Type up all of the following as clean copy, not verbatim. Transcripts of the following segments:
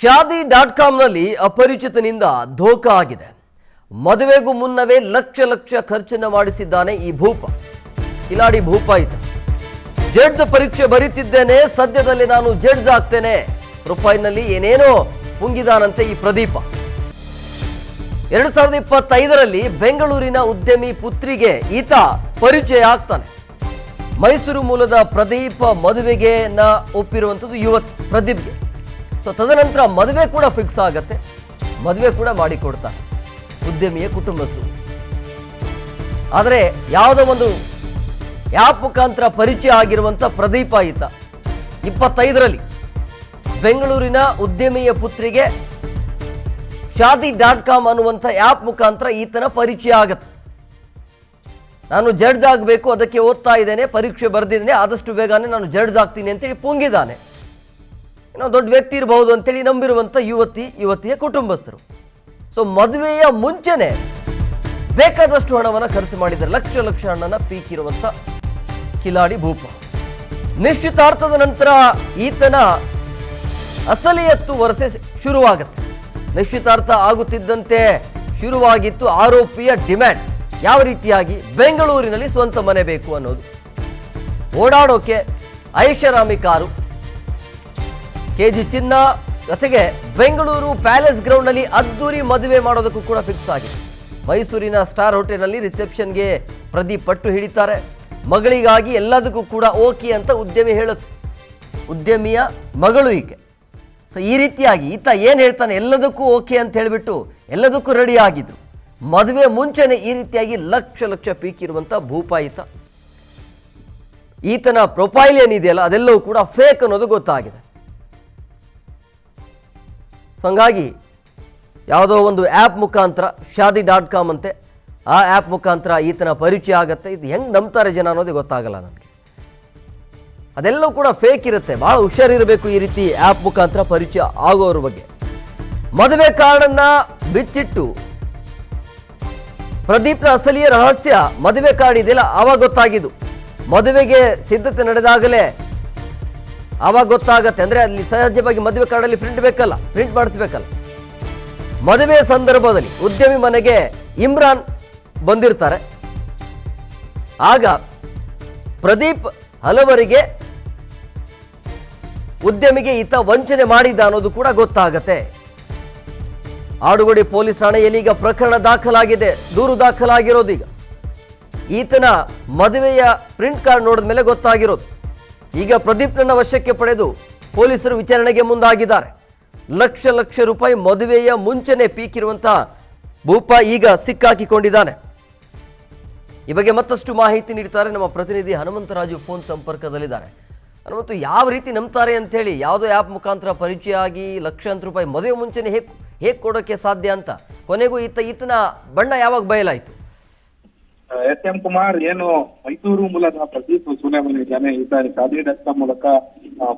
ಶಾದಿ.ಕಾಮ್ನಲ್ಲಿ ಅಪರಿಚಿತನಿಂದ ಧೋಖಾ ಆಗಿದೆ. ಮದುವೆಗೂ ಮುನ್ನವೇ ಲಕ್ಷ ಖರ್ಚನ್ನು ಮಾಡಿಸಿದ್ದಾನೆ ಈ ಭೂಪ. ಕಿಲಾಡಿ ಭೂಪ ಈತ. ಜಡ್ಜ್ ಪರೀಕ್ಷೆ ಬರೀತಿದ್ದೇನೆ, ಸದ್ಯದಲ್ಲಿ ನಾನು ಜಡ್ಜ್ ಆಗ್ತೇನೆ ಪ್ರೊಫೈಲ್ನಲ್ಲಿ ಏನೇನೋ ಪುಂಗಿದಾನಂತೆ ಈ ಪ್ರದೀಪ. 2025ರಲ್ಲಿ ಬೆಂಗಳೂರಿನ ಉದ್ಯಮಿ ಪುತ್ರಿಗೆ ಈತ ಪರಿಚಯ ಆಗ್ತಾನೆ. ಮೈಸೂರು ಮೂಲದ ಪ್ರದೀಪ್ ಮದುವೆಗೆ ಒಪ್ಪಿರುವಂಥದ್ದು ಯುವತಿ ಪ್ರದೀಪ್ಗೆ. ಸೊ ತದನಂತರ ಮದುವೆ ಕೂಡ ಫಿಕ್ಸ್ ಆಗತ್ತೆ, ಮದುವೆ ಕೂಡ ಮಾಡಿಕೊಡ್ತಾರೆ ಉದ್ಯಮಿಯ ಕುಟುಂಬಸ್ಥರು. ಆದರೆ ಯಾವುದೋ ಒಂದು ಆ್ಯಪ್ ಮುಖಾಂತರ ಪರಿಚಯ ಆಗಿರುವಂಥ ಪ್ರದೀಪ ಈತ 25ರಲ್ಲಿ ಬೆಂಗಳೂರಿನ ಉದ್ಯಮಿಯ ಪುತ್ರಿಗೆ ಶಾದಿ.ಕಾಮ್ ಅನ್ನುವಂಥ ಆ್ಯಪ್ ಮುಖಾಂತರ ಈತನ ಪರಿಚಯ ಆಗತ್ತೆ. ನಾನು ಜಡ್ಜ್ ಆಗಬೇಕು, ಅದಕ್ಕೆ ಓದ್ತಾ ಇದ್ದೇನೆ, ಪರೀಕ್ಷೆ ಬರೆದಿದ್ದೇನೆ, ಆದಷ್ಟು ಬೇಗನೆ ನಾನು ಜಡ್ಜ್ ಆಗ್ತೀನಿ ಅಂತೇಳಿ ಪುಂಗಿದ್ದಾನೆ. ಏನೋ ದೊಡ್ಡ ವ್ಯಕ್ತಿ ಇರಬಹುದು ಅಂತೇಳಿ ನಂಬಿರುವಂಥ ಯುವತಿಯ ಕುಟುಂಬಸ್ಥರು. ಸೊ ಮದುವೆಯ ಮುಂಚೆನೆ ಬೇಕಾದಷ್ಟು ಹಣವನ್ನು ಖರ್ಚು ಮಾಡಿದ್ದಾರೆ. ಲಕ್ಷ ಹಣನ ಪೀಕಿರುವಂಥ ಕಿಲಾಡಿ ಭೂಪ. ನಿಶ್ಚಿತಾರ್ಥದ ನಂತರ ಈತನ ಅಸಲಿಯತ್ತು ವರಸೆ ಶುರುವಾಗುತ್ತೆ. ನಿಶ್ಚಿತಾರ್ಥ ಆಗುತ್ತಿದ್ದಂತೆ ಶುರುವಾಗಿತ್ತು ಆರೋಪಿಯ ಡಿಮ್ಯಾಂಡ್. ಯಾವ ರೀತಿಯಾಗಿ? ಬೆಂಗಳೂರಿನಲ್ಲಿ ಸ್ವಂತ ಮನೆ ಬೇಕು ಅನ್ನೋದು, ಓಡಾಡೋಕೆ ಐಷಾರಾಮಿ ಕಾರು, ಕೆಜಿ ಚಿನ್ನ, ಜೊತೆಗೆ ಬೆಂಗಳೂರು ಪ್ಯಾಲೇಸ್ ಗ್ರೌಂಡ್ನಲ್ಲಿ ಅದ್ದೂರಿ ಮದುವೆ ಮಾಡೋದಕ್ಕೂ ಕೂಡ ಫಿಕ್ಸ್ ಆಗಿದೆ. ಮೈಸೂರಿನ ಸ್ಟಾರ್ ಹೋಟೆಲ್ನಲ್ಲಿ ರಿಸೆಪ್ಷನ್ಗೆ ಪ್ರದೀಪ್ ಪಟ್ಟು ಹಿಡಿತಾರೆ. ಮಗಳಿಗಾಗಿ ಎಲ್ಲದಕ್ಕೂ ಕೂಡ ಓಕೆ ಅಂತ ಉದ್ಯಮಿ ಹೇಳುತ್ತೆ. ಉದ್ಯಮಿಯ ಮಗಳು ಈಕೆ. ಸೊ ಈ ರೀತಿಯಾಗಿ ಈತ ಏನು ಹೇಳ್ತಾನೆ, ಎಲ್ಲದಕ್ಕೂ ಓಕೆ ಅಂತ ಹೇಳಿಬಿಟ್ಟು ಎಲ್ಲದಕ್ಕೂ ರೆಡಿ ಆಗಿದ್ರು. ಮದುವೆ ಮುಂಚೆನೆ ಈ ರೀತಿಯಾಗಿ ಲಕ್ಷ ಪೀಕಿರುವಂಥ ಭೂಪ ಈತ. ಈತನ ಪ್ರೊಫೈಲ್ ಏನಿದೆಯಲ್ಲ ಅದೆಲ್ಲವೂ ಕೂಡ ಫೇಕ್ ಅನ್ನೋದು ಗೊತ್ತಾಗಿದೆ. ಸೊ ಹಂಗಾಗಿ ಯಾವುದೋ ಒಂದು ಆ್ಯಪ್ ಮುಖಾಂತರ ಶಾದಿ.ಕಾಮ್ ಅಂತೆ, ಆ ಆ್ಯಪ್ ಮುಖಾಂತರ ಈತನ ಪರಿಚಯ ಆಗುತ್ತೆ. ಇದು ಹೆಂಗೆ ನಂಬ್ತಾರೆ ಜನ ಅನ್ನೋದೇ ಗೊತ್ತಾಗಲ್ಲ ನನಗೆ. ಅದೆಲ್ಲವೂ ಕೂಡ ಫೇಕ್ ಇರುತ್ತೆ. ಭಾಳ ಹುಷಾರಿರಬೇಕು ಈ ರೀತಿ ಆ್ಯಪ್ ಮುಖಾಂತರ ಪರಿಚಯ ಆಗೋರ ಬಗ್ಗೆ. ಮದುವೆ ಕಾರ್ಡನ್ನ ಬಿಚ್ಚಿಟ್ಟು ಪ್ರದೀಪ್ನ ಅಸಲಿಯ ರಹಸ್ಯ ಮದುವೆ ಕಾರ್ಡ್ ಇದೆಯಲ್ಲ ಆವಾಗ ಗೊತ್ತಾಗಿದ್ದು. ಮದುವೆಗೆ ಸಿದ್ಧತೆ ನಡೆದಾಗಲೇ ಆವಾಗ ಗೊತ್ತಾಗತ್ತೆ. ಅಂದರೆ ಅಲ್ಲಿ ಸಹಜವಾಗಿ ಮದುವೆ ಕಾರ್ಡಲ್ಲಿ ಪ್ರಿಂಟ್ ಮಾಡಿಸ್ಬೇಕಲ್ಲ. ಮದುವೆಯ ಸಂದರ್ಭದಲ್ಲಿ ಉದ್ಯಮಿ ಮನೆಗೆ ಇಮ್ರಾನ್ ಬಂದಿರ್ತಾರೆ. ಆಗ ಪ್ರದೀಪ್ ಹಲವರಿಗೆ ಉದ್ಯಮಿಗೆ ಈತ ವಂಚನೆ ಮಾಡಿದ ಅನ್ನೋದು ಕೂಡ ಗೊತ್ತಾಗತ್ತೆ. ಆಡುಗೋಡಿ ಪೊಲೀಸ್ ಠಾಣೆಯಲ್ಲಿ ಈಗ ಪ್ರಕರಣ ದಾಖಲಾಗಿದೆ, ದೂರು ದಾಖಲಾಗಿರೋದು. ಈಗ ಈತನ ಮದುವೆಯ ಪ್ರಿಂಟ್ ಕಾರ್ಡ್ ನೋಡಿದ ಮೇಲೆ ಗೊತ್ತಾಗಿರೋದು. ಈಗ ಪ್ರದೀಪ್ನನ್ನ ವಶಕ್ಕೆ ಪಡೆದು ಪೊಲೀಸರು ವಿಚಾರಣೆಗೆ ಮುಂದಾಗಿದ್ದಾರೆ. ಲಕ್ಷ ರೂಪಾಯಿ ಮದುವೆಯ ಮುಂಚೆನೆ ಪೀಕಿರುವಂಥ ಭೂಪ ಈಗ ಸಿಕ್ಕಾಕಿಕೊಂಡಿದ್ದಾನೆ. ಈ ಬಗ್ಗೆ ಮತ್ತಷ್ಟು ಮಾಹಿತಿ ನೀಡ್ತಾರೆ ನಮ್ಮ ಪ್ರತಿನಿಧಿ ಹನುಮಂತರಾಜು ಫೋನ್ ಸಂಪರ್ಕದಲ್ಲಿದ್ದಾರೆ. ಹನುಮಂತು, ಯಾವ ರೀತಿ ನಂಬ್ತಾರೆ ಅಂತೇಳಿ, ಯಾವುದೋ ಆ್ಯಪ್ ಮುಖಾಂತರ ಪರಿಚಯ ಆಗಿ ಲಕ್ಷಾಂತರ ರೂಪಾಯಿ ಮದುವೆ ಮುಂಚೆನೆ ಹೇಗೆ ಕೊಡೋಕ್ಕೆ ಸಾಧ್ಯ ಅಂತ ಕೊನೆಗೂ ಈತನ ಬಣ್ಣ ಯಾವಾಗ ಬಯಲಾಯಿತು? ಎಸ್.ಎಂ. ಕುಮಾರ್ ಏನು ಮೈಸೂರು ಮೂಲದ ಪ್ರದೀಪ್ ಸುನೇಮನಿದ್ದಾನೆ. ಈತ ಶಾದಿ.ಕಾಮ್ ಮೂಲಕ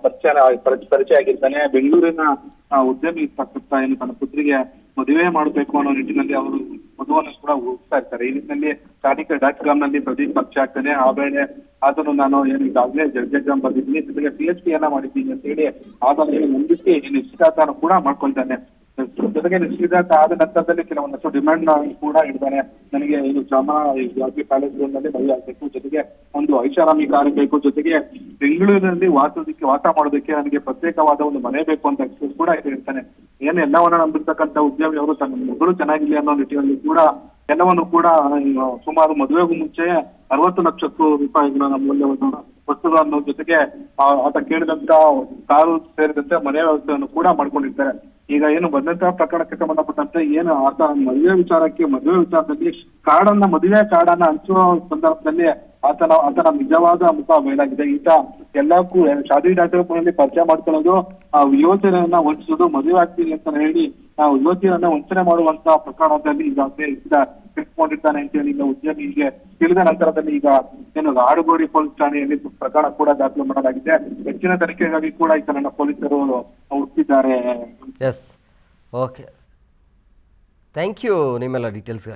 ಪರಿಚಯ ಆಗಿರ್ತಾನೆ. ಬೆಂಗಳೂರಿನ ಉದ್ಯಮಿ ಏನು ತನ್ನ ಪುತ್ರಿಗೆ ಮದುವೆ ಮಾಡಬೇಕು ಅನ್ನೋ ನಿಟ್ಟಿನಲ್ಲಿ ಅವರು ಮದುವನ್ನು ಕೂಡ ಹೋಗ್ತಾ ಇರ್ತಾರೆ. ಈ ನಿಟ್ಟಿನಲ್ಲಿ ಶಾದಿ.ಕಾಮ್ ನಲ್ಲಿ ಪ್ರದೀಪ್ ಪರಿಚಯ ಆಗ್ತಾನೆ. ಆ ವೇಳೆ ಅದನ್ನು ನಾನು ಏನು ಈಗಾಗಲೇ ಜಡ್ಜ್ ಎಕ್ಸಾಮ್ ಬರ್ದಿದ್ದೀನಿ, ಜೊತೆಗೆ PhD ಮಾಡಿದ್ದೀನಿ ಅಂತ ಹೇಳಿ ಆದಾಯ ನಂಬಿಸಿ ನಿಶ್ಚಿತಾರ್ಥ ಕೂಡ ಮಾಡ್ಕೊಳ್ತಾನೆ. ಜೊತೆಗೆ ನಿಶ್ಚಿತಾರ್ಥ ಆದ ನಂತರದಲ್ಲಿ ಕೆಲವೊಂದಷ್ಟು ಡಿಮ್ಯಾಂಡ್ ಕೂಡ ಇಡ್ತಾನೆ. ನನಗೆ ಇದು ಪ್ಯಾಲೇಸ್ ನಲ್ಲಿ ಮದುವೆ ಆಗ್ಬೇಕು, ಜೊತೆಗೆ ಒಂದು ಐಷಾರಾಮಿ ಕಾರು ಬೇಕು, ಜೊತೆಗೆ ಬೆಂಗಳೂರಿನಲ್ಲಿ ವಾಸ ಮಾಡೋದಕ್ಕೆ ನನಗೆ ಪ್ರತ್ಯೇಕವಾದ ಒಂದು ಮನೆ ಬೇಕು ಅಂತ ಕೂಡ ಇರ್ತಾನೆ. ಏನು ಎಲ್ಲವನ್ನ ನಂಬಿರ್ತಕ್ಕಂಥ ಉದ್ಯಮಿ ಅವರು ತನ್ನ ಮಗಳು ಚೆನ್ನಾಗಿಲ್ಲ ಅನ್ನೋ ನಿಟ್ಟಿನಲ್ಲಿ ಕೂಡ ಎಲ್ಲವನ್ನು ಕೂಡ ಸುಮಾರು ಮದುವೆಗೂ ಮುಂಚೆ 60 ಲಕ್ಷ ರೂಪಾಯಿಗಳ ಮೌಲ್ಯವನ್ನು ವಸ್ತುಗಳನ್ನು, ಜೊತೆಗೆ ಆತ ಕೇಳಿದಂತ ಕಾರು ಸೇರಿದಂತೆ ಮನೆ ವ್ಯವಸ್ಥೆಯನ್ನು ಕೂಡ ಮಾಡ್ಕೊಂಡಿರ್ತಾರೆ. ಈಗ ಏನು ಬಂದಂತಹ ಪ್ರಕರಣಕ್ಕೆ ಸಂಬಂಧಪಟ್ಟಂತೆ ಏನು ಆತ ಮದುವೆ ವಿಚಾರದಲ್ಲಿ ಮದುವೆ ಕಾರ್ಡನ್ನ ಹಂಚುವ ಸಂದರ್ಭದಲ್ಲಿ ಆತನ ನಿಜವಾದ ಮುಖ ಬಯಲಾಗಿದೆ. ಈತ ಎಲ್ಲಕ್ಕೂ ಶಾದಿ.ಕಾಮ್ ಪರಿಚಯ ಮಾಡ್ಕೊಳ್ಳೋದು, ಯುವತಿಯರನ್ನ ವಂಚಿಸೋದು, ಮದುವೆ ಆಗ್ತೀನಿ ಅಂತ ಹೇಳಿ ಯುವತಿಯರನ್ನ ವಂಚನೆ ಮಾಡುವಂತಹ ಪ್ರಕರಣದಲ್ಲಿ ಈಗ ಇಟ್ಕೊಂಡಿದ್ದಾನೆ ಅಂತ ಹೇಳಿ ಈಗ ಉದ್ಯಮಿಗೆ ತಿಳಿದ ನಂತರದಲ್ಲಿ ಈಗ ಏನು ಆಡುಗೋಡಿ ಪೊಲೀಸ್ ಠಾಣೆಯಲ್ಲಿ ಪ್ರಕರಣ ಕೂಡ ದಾಖಲು ಮಾಡಲಾಗಿದೆ. ಹೆಚ್ಚಿನ ತನಿಖೆಗಾಗಿ ಕೂಡ ಈತನನ್ನ ಪೊಲೀಸರು ಹುಡುಕಿದ್ದಾರೆ. ಎಸ್, ಓಕೆ, ಥ್ಯಾಂಕ್ ಯು ನಿಮ್ಮೆಲ್ಲ ಡೀಟೇಲ್ಸ್.